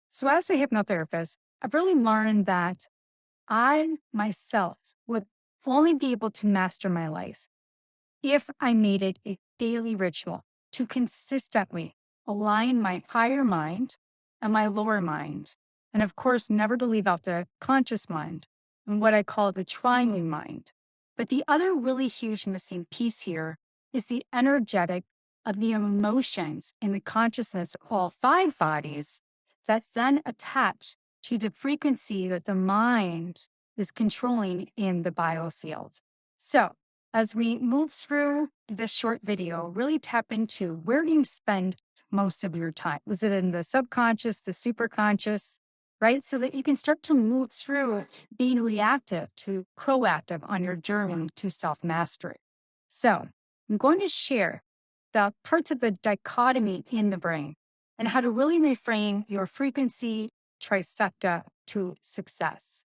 So, as a hypnotherapist, I've really learned that I myself would only be able to master my life if I made it a daily ritual to consistently align my higher mind and my lower mind. And of course, never to leave out the conscious mind and what I call the triune mind. But the other really huge missing piece here is the energetic of the emotions in the consciousness of all five bodies that's then attached to the frequency that the mind is controlling in the biofield. So, as we move through this short video, really tap into where do you spend most of your time? Was it in the subconscious, the superconscious, right? So that you can start to move through being reactive to proactive on your journey to self mastery. So, I'm going to share the parts of the dichotomy in the brain and how to really reframe your frequency trifecta to success.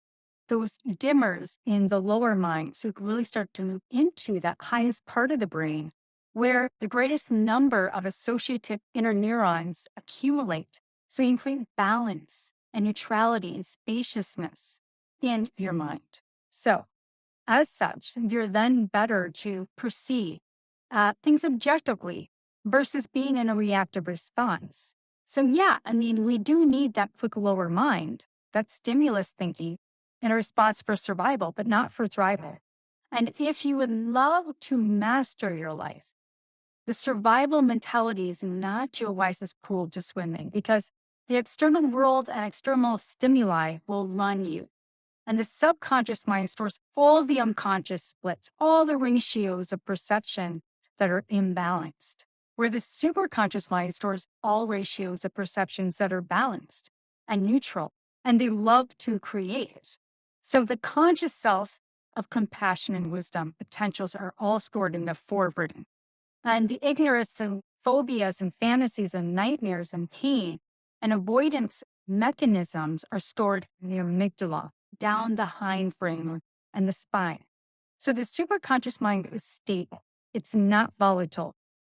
Those dimmers in the lower mind, so you can really start to move into that highest part of the brain where the greatest number of associative interneurons accumulate. So you can create balance and neutrality and spaciousness in your mind. So, as such, you're then better to perceive things objectively versus being in a reactive response. So, yeah, I mean, we do need that quick lower mind, that stimulus thinking in a response for survival, but not for thrival. And if you would love to master your life, the survival mentality is not your wisest pool to swim in because the external world and external stimuli will run you. And the subconscious mind stores all the unconscious splits, all the ratios of perception that are imbalanced, where the superconscious mind stores all ratios of perceptions that are balanced and neutral, and they love to create. So the conscious self of compassion and wisdom potentials are all stored in the forward. And the ignorance and phobias and fantasies and nightmares and pain and avoidance mechanisms are stored in the amygdala, down the hindbrain and the spine. So the superconscious mind is stable. It's not volatile.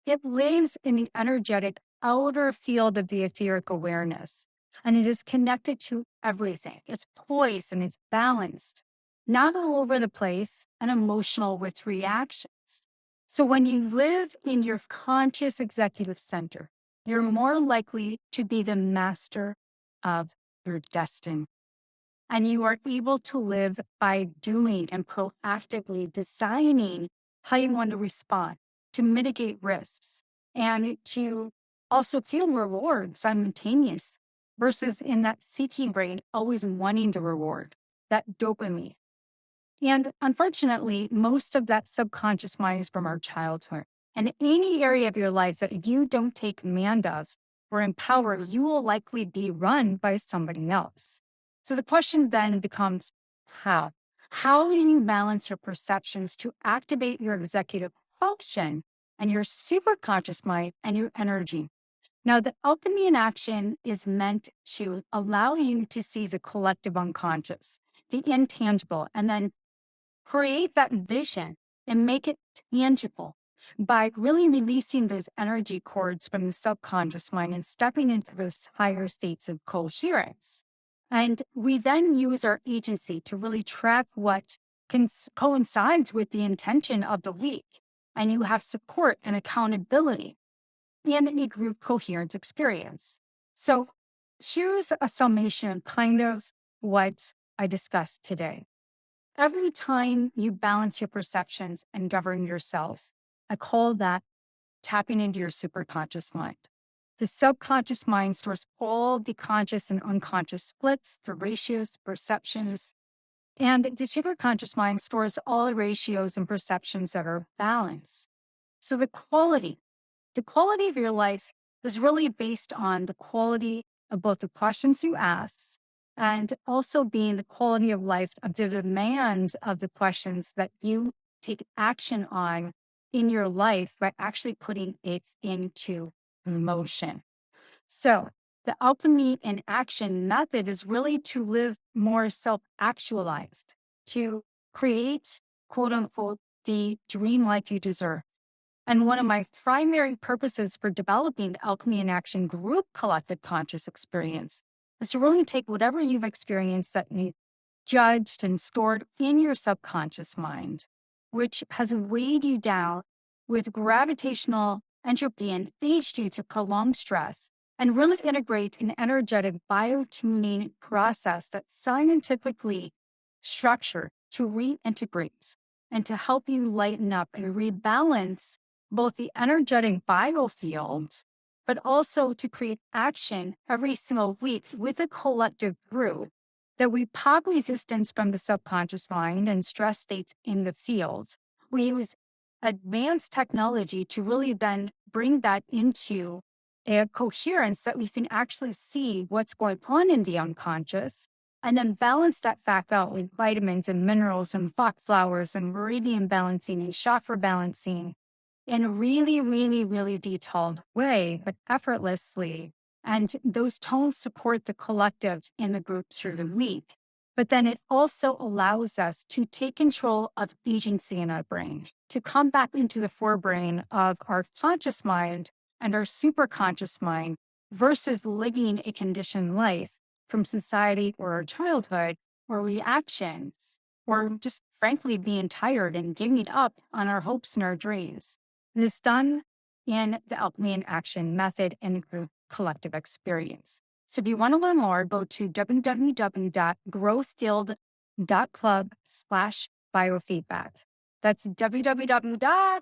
It lives in the energetic outer field of the etheric awareness, and it is connected to everything. It's poised and it's balanced, not all over the place and emotional with reactions. So when you live in your conscious executive center, you're more likely to be the master of your destiny. And you are able to live by doing and proactively designing how you want to respond, to mitigate risks, and to also feel reward simultaneous versus in that seeking brain, always wanting the reward, that dopamine. And unfortunately, most of that subconscious mind is from our childhood. And any area of your life that you don't take command of or empower, you will likely be run by somebody else. So the question then becomes how? How do you balance your perceptions to activate your executive function and your superconscious mind and your energy? Now, the alchemy in action is meant to allow you to see the collective unconscious, the intangible, and then create that vision and make it tangible by really releasing those energy cords from the subconscious mind and stepping into those higher states of coherence. And we then use our agency to really track what coincides with the intention of the week. And you have support and accountability in a group coherence experience. So here's a summation of kind of what I discussed today. Every time you balance your perceptions and govern yourself, I call that tapping into your superconscious mind. The subconscious mind stores all the conscious and unconscious splits, the ratios, perceptions, and the superconscious mind stores all the ratios and perceptions that are balanced. So the quality of your life is really based on the quality of both the questions you ask and also being the quality of life of the demands of the questions that you take action on in your life by actually putting it into motion. So the alchemy in action method is really to live more self-actualized, to create, quote unquote, the dream life you deserve. And one of my primary purposes for developing the Alchemy in Action group collective conscious experience is to really take whatever you've experienced that you judged and stored in your subconscious mind, which has weighed you down with gravitational entropy and aged you to prolonged stress, and really integrate an energetic biotuning process that's scientifically structured to reintegrate and to help you lighten up and rebalance both the energetic biofield, but also to create action every single week with a collective group that we pop resistance from the subconscious mind and stress states in the field. We use advanced technology to really then bring that into a coherence that we can actually see what's going on in the unconscious, and then balance that back out with vitamins and minerals and Bach flowers and meridian balancing and chakra balancing in a really, really, really detailed way, but effortlessly. And those tones support the collective in the group through the week. But then it also allows us to take control of agency in our brain, to come back into the forebrain of our conscious mind and our superconscious mind versus living a conditioned life from society or our childhood or reactions, or just frankly being tired and giving up on our hopes and our dreams. It is done in the Alchemy in Action method and group collective experience. So if you want to learn more, go to www.growthguild.club/biofeedback. That's www.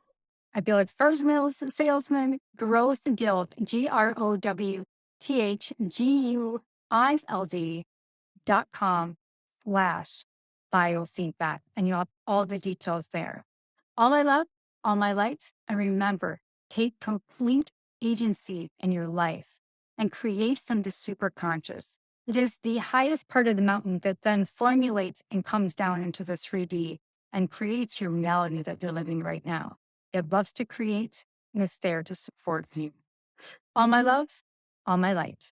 I feel like first middle salesman, Growth Guild, growthguild.com/biofeedback. And you'll have all the details there. All my love, all my light, and remember, take complete agency in your life and create from the superconscious. It is the highest part of the mountain that then formulates and comes down into the 3D and creates your reality that you're living right now. It loves to create and it's there to support you. All my love, all my light.